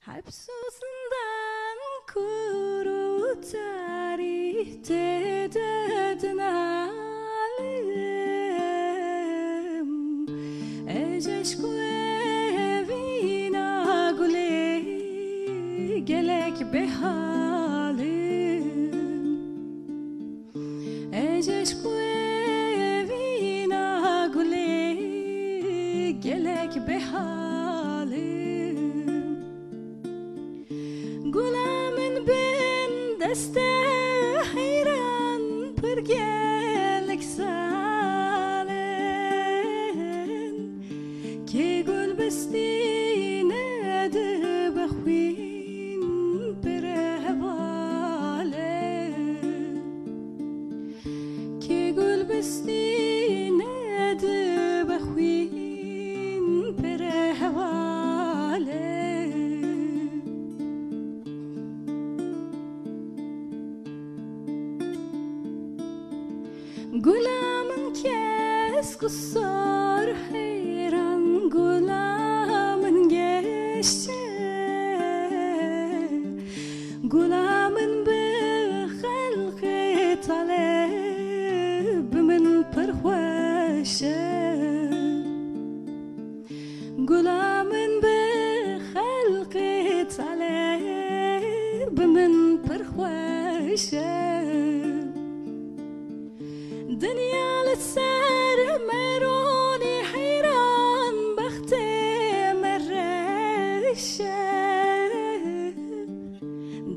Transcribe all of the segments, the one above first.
Hapsusundan kuru tarihte dedin alim Eceşku evina gule gelek behalim Eceşku evina gule gelek behalim Gulamin ben deste hayran pergelek salen Ki gül bestine de bخوين برهباله Ki gül bestine de bخوين برهباله Gulamın kes kusar hayran gulamın geçti Gulamın bir halkı talep min perhoşe Gulamın bir halkı talep min perhoşe دنيا لتسار مروني حيران بختي مرشة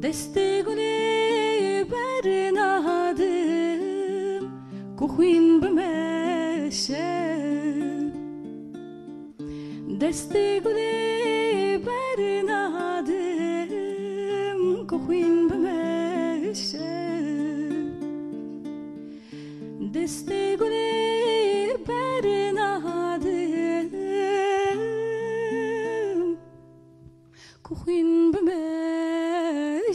دستي قولي برنادم كوخين بمشة دستي قولي برنادم كوخين بمشة Deste gule bernadım Kuhin b'meşe